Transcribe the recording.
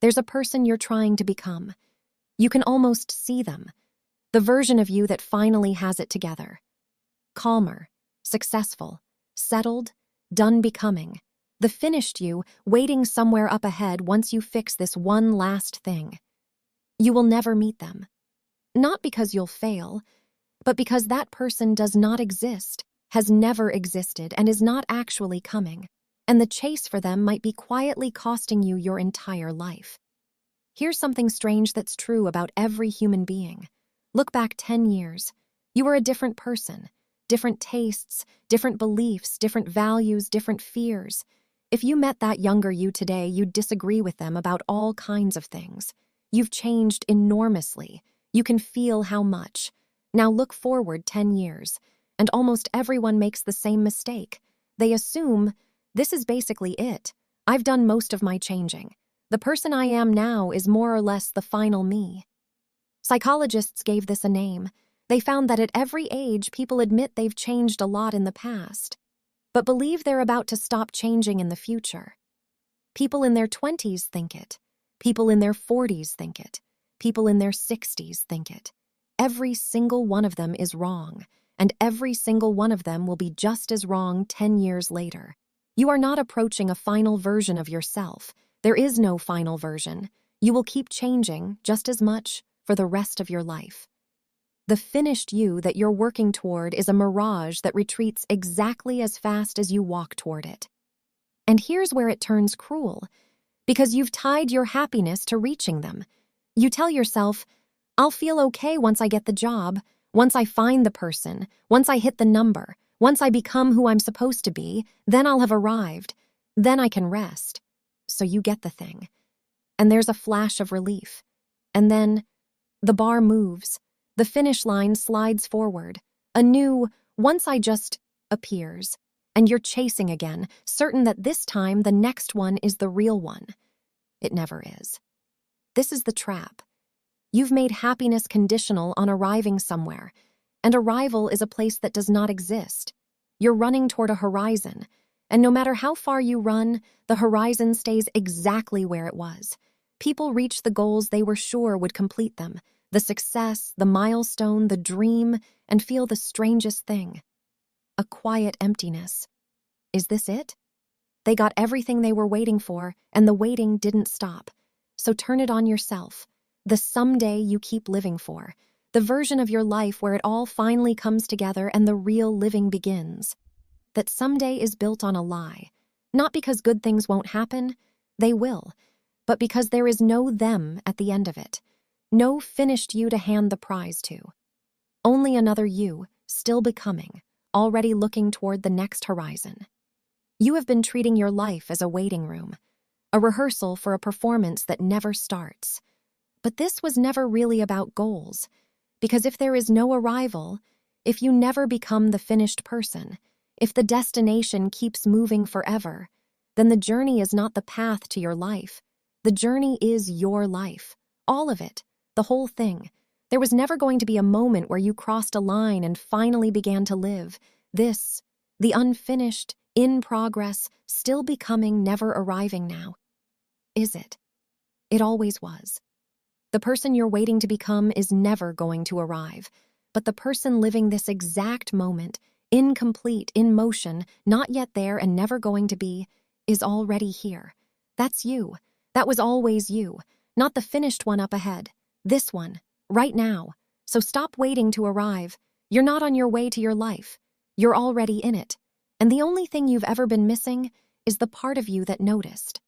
There's a person you're trying to become. You can almost see them, the version of you that finally has it together. Calmer, successful, settled, done becoming. The finished you, waiting somewhere up ahead once you fix this one last thing. You will never meet them. Not because you'll fail, but because that person does not exist, has never existed, and is not actually coming. And the chase for them might be quietly costing you your entire life. Here's something strange that's true about every human being. Look back 10 years. You were a different person. Different tastes, different beliefs, different values, different fears. If you met that younger you today, you'd disagree with them about all kinds of things. You've changed enormously. You can feel how much. Now look forward 10 years, and almost everyone makes the same mistake. They assume, this is basically it. I've done most of my changing. The person I am now is more or less the final me. Psychologists gave this a name. They found that at every age, people admit they've changed a lot in the past, but believe they're about to stop changing in the future. People in their 20s think it. People in their 40s think it. People in their 60s think it. Every single one of them is wrong, and every single one of them will be just as wrong 10 years later. You are not approaching a final version of yourself. There is no final version. You will keep changing just as much for the rest of your life. The finished you that you're working toward is a mirage that retreats exactly as fast as you walk toward it. And here's where it turns cruel, because you've tied your happiness to reaching them. You tell yourself, I'll feel okay once I get the job, once I find the person, once I hit the number, once I become who I'm supposed to be, then I'll have arrived, then I can rest. So you get the thing. And there's a flash of relief. And then the bar moves. The finish line slides forward. A new, once I just, appears. And you're chasing again, certain that this time the next one is the real one. It never is. This is the trap. You've made happiness conditional on arriving somewhere, and arrival is a place that does not exist. You're running toward a horizon, and no matter how far you run, the horizon stays exactly where it was. People reach the goals they were sure would complete them, the success, the milestone, the dream, and feel the strangest thing. A quiet emptiness. Is this it? They got everything they were waiting for, and the waiting didn't stop. So turn it on yourself. The someday you keep living for. The version of your life where it all finally comes together and the real living begins. That someday is built on a lie. Not because good things won't happen, they will, but because there is no them at the end of it. No finished you to hand the prize to. Only another you, still becoming, already looking toward the next horizon. You have been treating your life as a waiting room, a rehearsal for a performance that never starts. But this was never really about goals, because if there is no arrival, if you never become the finished person, if the destination keeps moving forever, then the journey is not the path to your life. The journey is your life, all of it. The whole thing. There was never going to be a moment where you crossed a line and finally began to live. This, the unfinished, in progress, still becoming, never arriving now. Is it? It always was. The person you're waiting to become is never going to arrive, but the person living this exact moment, incomplete, in motion, not yet there and never going to be, is already here. That's you. That was always you, not the finished one up ahead. This one, right now. So stop waiting to arrive. You're not on your way to your life. You're already in it. And the only thing you've ever been missing is the part of you that noticed.